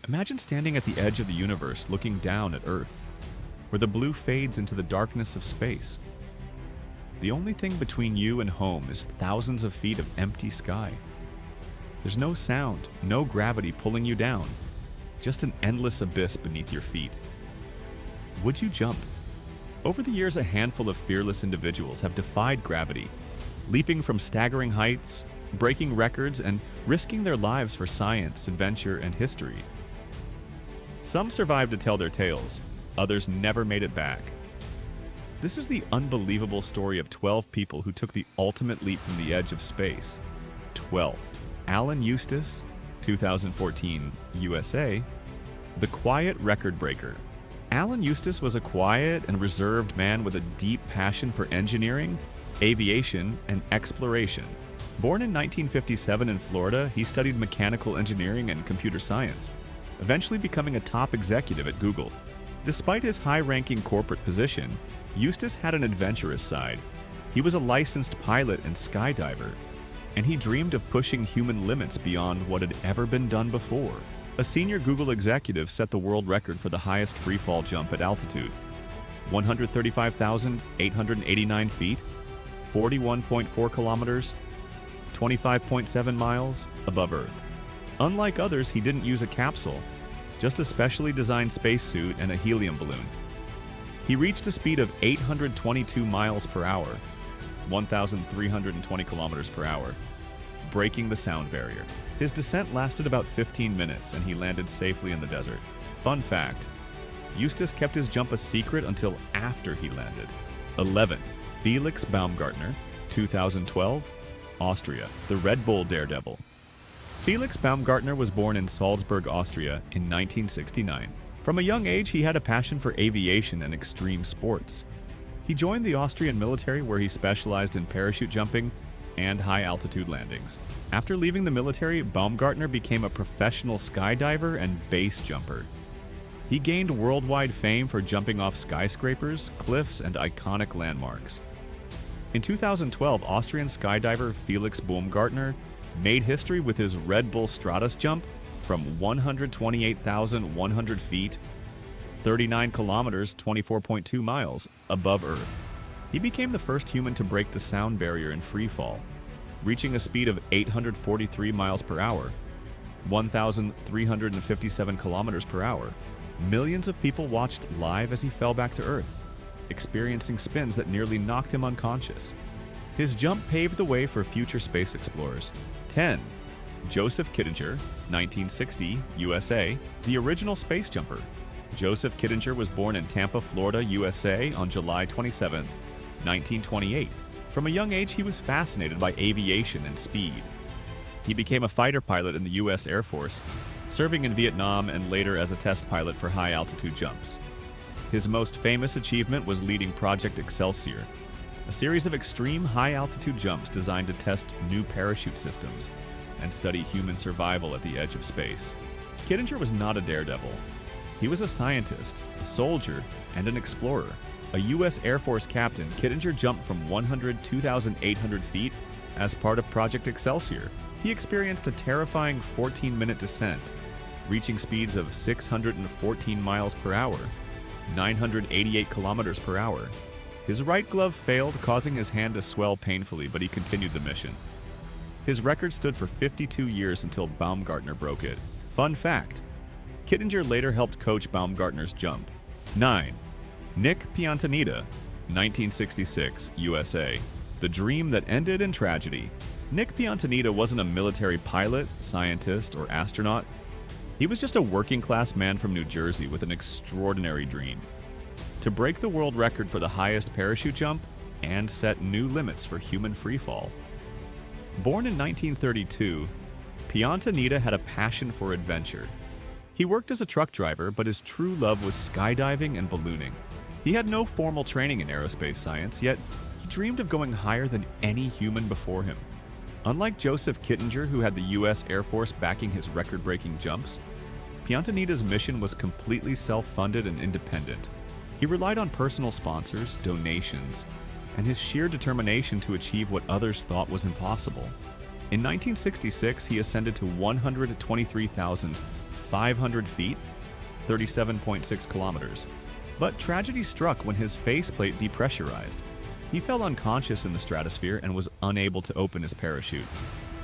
Imagine standing at the edge of the universe looking down at Earth, where the blue fades into the darkness of space. The only thing between you and home is thousands of feet of empty sky. There's no sound, no gravity pulling you down, just an endless abyss beneath your feet. Would you jump? Over the years, a handful of fearless individuals have defied gravity, leaping from staggering heights, breaking records, and risking their lives for science, adventure, and history. Some survived to tell their tales, others never made it back. This is the unbelievable story of 12 people who took the ultimate leap from the edge of space. 12th, Alan Eustace, 2014, USA, the quiet record breaker. Alan Eustace was a quiet and reserved man with a deep passion for engineering, aviation, and exploration. Born in 1957 in Florida, he studied mechanical engineering and computer science, eventually becoming a top executive at Google. Despite his high-ranking corporate position, Eustace had an adventurous side. He was a licensed pilot and skydiver, and he dreamed of pushing human limits beyond what had ever been done before. A senior Google executive set the world record for the highest freefall jump at altitude, 135,889 feet, 41.4 kilometers, 25.7 miles above Earth. Unlike others, he didn't use a capsule, just a specially designed spacesuit and a helium balloon. He reached a speed of 822 miles per hour, 1,320 kilometers per hour, breaking the sound barrier. His descent lasted about 15 minutes and he landed safely in the desert. Fun fact, Eustace kept his jump a secret until after he landed. 11. Felix Baumgartner, 2012, Austria, the Red Bull daredevil. Felix Baumgartner was born in Salzburg, Austria in 1969. From a young age, he had a passion for aviation and extreme sports. He joined the Austrian military where he specialized in parachute jumping and high-altitude landings. After leaving the military, Baumgartner became a professional skydiver and base jumper. He gained worldwide fame for jumping off skyscrapers, cliffs, and iconic landmarks. In 2012, Austrian skydiver Felix Baumgartner made history with his Red Bull Stratos jump from 128,100 feet, 39 kilometers, 24.2 miles above Earth. He became the first human to break the sound barrier in freefall, reaching a speed of 843 miles per hour, 1,357 kilometers per hour. Millions of people watched live as he fell back to Earth, experiencing spins that nearly knocked him unconscious. His jump paved the way for future space explorers. 10. Joseph Kittinger, 1960, USA, the original space jumper. Joseph Kittinger was born in Tampa, Florida, USA on July 27, 1928. From a young age, he was fascinated by aviation and speed. He became a fighter pilot in the U.S. Air Force, serving in Vietnam and later as a test pilot for high-altitude jumps. His most famous achievement was leading Project Excelsior, a series of extreme high-altitude jumps designed to test new parachute systems and study human survival at the edge of space. Kittinger was not a daredevil. He was a scientist, a soldier, and an explorer. A U.S. Air Force captain, Kittinger jumped from 102,800 feet as part of Project Excelsior. He experienced a terrifying 14-minute descent, reaching speeds of 614 miles per hour, 988 kilometers per hour. His right glove failed, causing his hand to swell painfully, but he continued the mission. His record stood for 52 years until Baumgartner broke it. Fun fact, Kittinger later helped coach Baumgartner's jump. 9. Nick Piantanida, 1966, USA. The dream that ended in tragedy. Nick Piantanida wasn't a military pilot, scientist, or astronaut. He was just a working-class man from New Jersey with an extraordinary dream: to break the world record for the highest parachute jump and set new limits for human freefall. Born in 1932, Piantanida had a passion for adventure. He worked as a truck driver, but his true love was skydiving and ballooning. He had no formal training in aerospace science, yet he dreamed of going higher than any human before him. Unlike Joseph Kittinger, who had the U.S. Air Force backing his record-breaking jumps, Piantanida's mission was completely self-funded and independent. He relied on personal sponsors, donations, and his sheer determination to achieve what others thought was impossible. In 1966, he ascended to 123,000 500 feet, 37.6 kilometers. But tragedy struck when his faceplate depressurized. He fell unconscious in the stratosphere and was unable to open his parachute.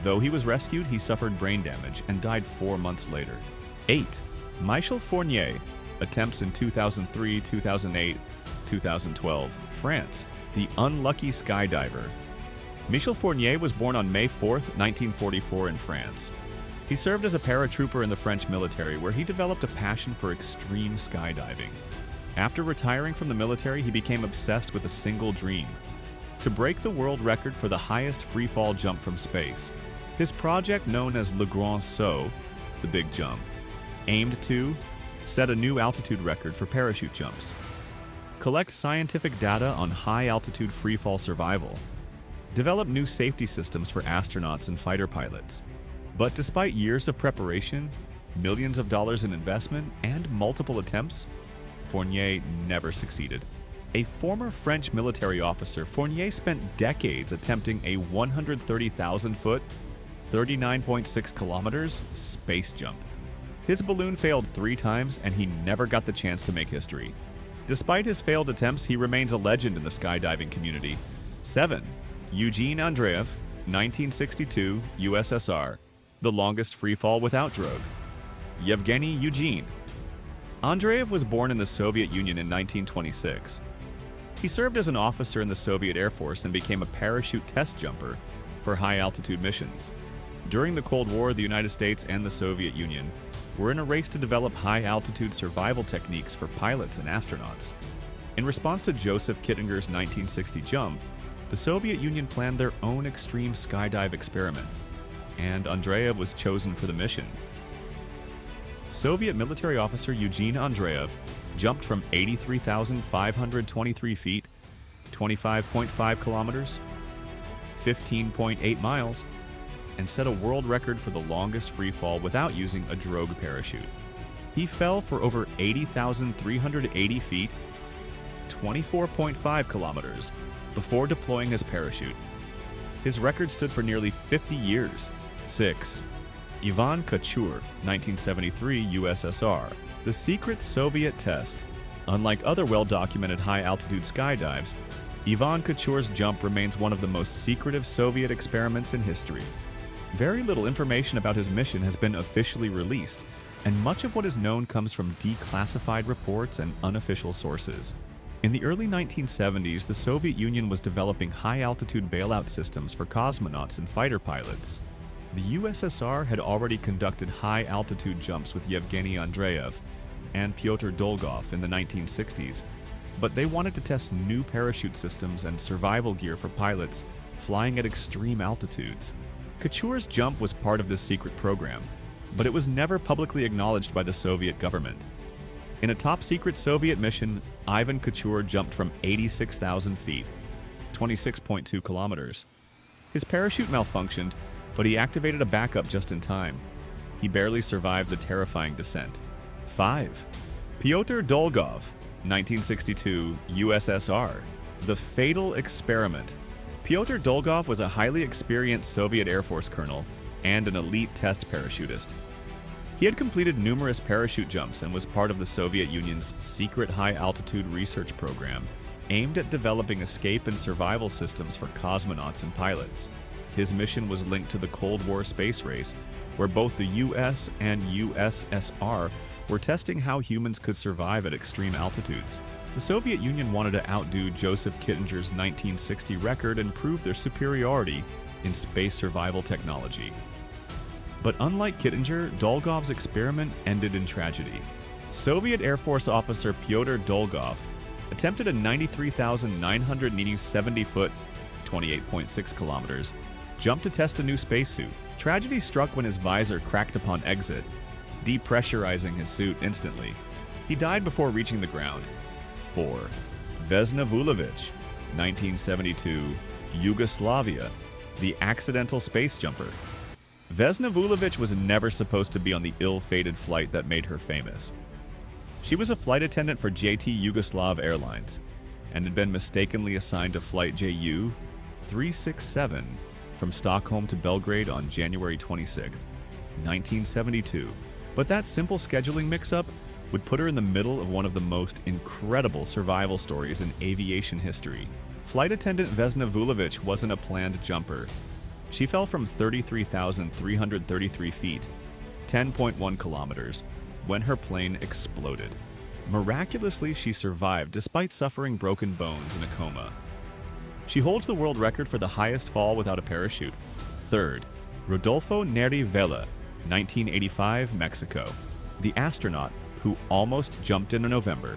Though he was rescued, he suffered brain damage and died 4 months later. 8. Michel Fournier, attempts in 2003, 2008, 2012, France, the unlucky skydiver. Michel Fournier was born on May 4, 1944 in France. He served as a paratrooper in the French military, where he developed a passion for extreme skydiving. After retiring from the military, he became obsessed with a single dream: to break the world record for the highest freefall jump from space. His project, known as Le Grand Saut, the Big Jump, aimed to set a new altitude record for parachute jumps, collect scientific data on high-altitude freefall survival, develop new safety systems for astronauts and fighter pilots. But despite years of preparation, millions of dollars in investment, and multiple attempts, Fournier never succeeded. A former French military officer, Fournier spent decades attempting a 130,000-foot, 39.6 kilometers space jump. His balloon failed 3 times, and he never got the chance to make history. Despite his failed attempts, he remains a legend in the skydiving community. 7. Eugene Andreev, 1962, USSR, the longest freefall without drogue. Yevgeny Eugene. Andreev was born in the Soviet Union in 1926. He served as an officer in the Soviet Air Force and became a parachute test jumper for high-altitude missions. During the Cold War, the United States and the Soviet Union were in a race to develop high-altitude survival techniques for pilots and astronauts. In response to Joseph Kittinger's 1960 jump, the Soviet Union planned their own extreme skydive experiment, and Andreev was chosen for the mission. Soviet military officer Eugene Andreev jumped from 83,523 feet, 25.5 kilometers, 15.8 miles, and set a world record for the longest freefall without using a drogue parachute. He fell for over 80,380 feet, 24.5 kilometers, before deploying his parachute. His record stood for nearly 50 years. 6. Ivan Kochur, 1973, USSR. The secret Soviet test. Unlike other well-documented high-altitude skydives, Ivan Kochur's jump remains one of the most secretive Soviet experiments in history. Very little information about his mission has been officially released, and much of what is known comes from declassified reports and unofficial sources. In the early 1970s, the Soviet Union was developing high-altitude bailout systems for cosmonauts and fighter pilots. The USSR had already conducted high-altitude jumps with Yevgeny Andreev and Pyotr Dolgov in the 1960s, but they wanted to test new parachute systems and survival gear for pilots flying at extreme altitudes. Kochur's jump was part of this secret program, but it was never publicly acknowledged by the Soviet government. In a top-secret Soviet mission, Ivan Kochur jumped from 86,000 feet, 26.2 kilometers. His parachute malfunctioned, but he activated a backup just in time. He barely survived the terrifying descent. 5. Pyotr Dolgov, 1962, USSR. The fatal experiment. Pyotr Dolgov was a highly experienced Soviet Air Force colonel and an elite test parachutist. He had completed numerous parachute jumps and was part of the Soviet Union's secret high-altitude research program aimed at developing escape and survival systems for cosmonauts and pilots. His mission was linked to the Cold War space race, where both the US and USSR were testing how humans could survive at extreme altitudes. The Soviet Union wanted to outdo Joseph Kittinger's 1960 record and prove their superiority in space survival technology. But unlike Kittinger, Dolgov's experiment ended in tragedy. Soviet Air Force officer Pyotr Dolgov attempted a 93,970-foot, 28.6 kilometers, jump to test a new spacesuit. Tragedy struck when his visor cracked upon exit, depressurizing his suit instantly. He died before reaching the ground. 4. Vesna Vulović, 1972, Yugoslavia, the accidental space jumper. Vesna Vulović was never supposed to be on the ill-fated flight that made her famous. She was a flight attendant for JT Yugoslav Airlines and had been mistakenly assigned to flight JU 367 from Stockholm to Belgrade on January 26, 1972. But that simple scheduling mix-up would put her in the middle of one of the most incredible survival stories in aviation history. Flight attendant Vesna Vulovic wasn't a planned jumper. She fell from 33,333 feet, 10.1 kilometers, when her plane exploded. Miraculously, she survived despite suffering broken bones and a coma. She holds the world record for the highest fall without a parachute. Third, Rodolfo Neri Vela, 1985, Mexico. The astronaut who almost jumped in November.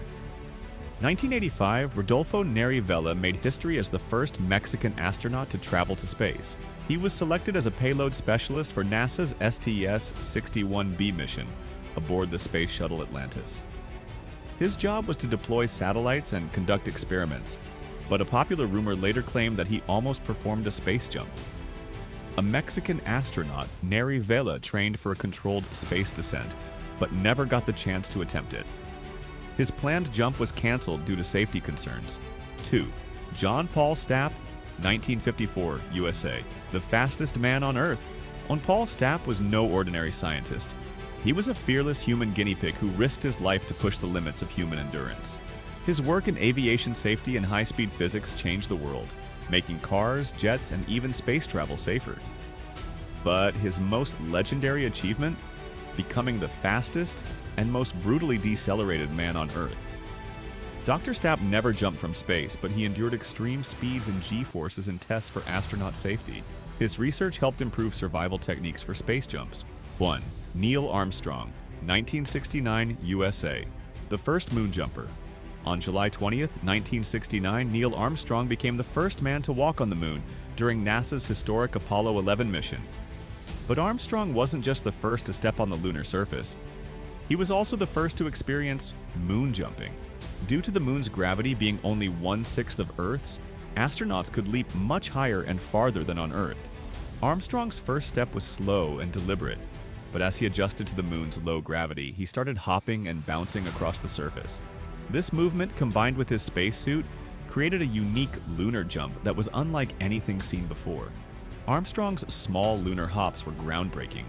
1985, Rodolfo Neri Vela made history as the first Mexican astronaut to travel to space. He was selected as a payload specialist for NASA's STS-61B mission aboard the Space Shuttle Atlantis. His job was to deploy satellites and conduct experiments, but a popular rumor later claimed that he almost performed a space jump. A Mexican astronaut, Neri Vela, trained for a controlled space descent, but never got the chance to attempt it. His planned jump was canceled due to safety concerns. 2. John Paul Stapp, 1954, USA, the fastest man on Earth. Paul Stapp was no ordinary scientist. He was a fearless human guinea pig who risked his life to push the limits of human endurance. His work in aviation safety and high-speed physics changed the world, making cars, jets, and even space travel safer. But his most legendary achievement? Becoming the fastest and most brutally decelerated man on Earth. Dr. Stapp never jumped from space, but he endured extreme speeds and G-forces in tests for astronaut safety. His research helped improve survival techniques for space jumps. 1. Neil Armstrong, 1969, USA, the first moon jumper. On July 20th, 1969, Neil Armstrong became the first man to walk on the moon during NASA's historic Apollo 11 mission. But Armstrong wasn't just the first to step on the lunar surface. He was also the first to experience moon jumping. Due to the moon's gravity being only 1/6 of Earth's, astronauts could leap much higher and farther than on Earth. Armstrong's first step was slow and deliberate, but as he adjusted to the moon's low gravity, he started hopping and bouncing across the surface. This movement, combined with his spacesuit, created a unique lunar jump that was unlike anything seen before. Armstrong's small lunar hops were groundbreaking,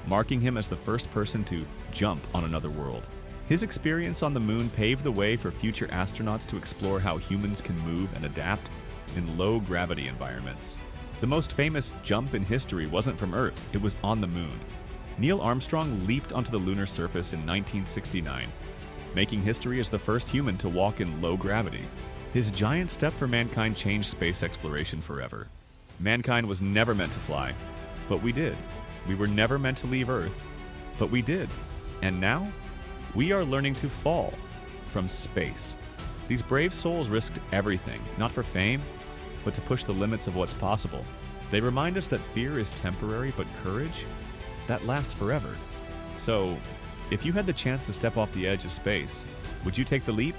marking him as the first person to jump on another world. His experience on the moon paved the way for future astronauts to explore how humans can move and adapt in low-gravity environments. The most famous jump in history wasn't from Earth, it was on the moon. Neil Armstrong leaped onto the lunar surface in 1969, making history as the first human to walk in low gravity. His giant step for mankind changed space exploration forever. Mankind was never meant to fly, but we did. We were never meant to leave Earth, but we did. And now, we are learning to fall from space. These brave souls risked everything, not for fame, but to push the limits of what's possible. They remind us that fear is temporary, but courage, that lasts forever. So, if you had the chance to step off the edge of space, would you take the leap?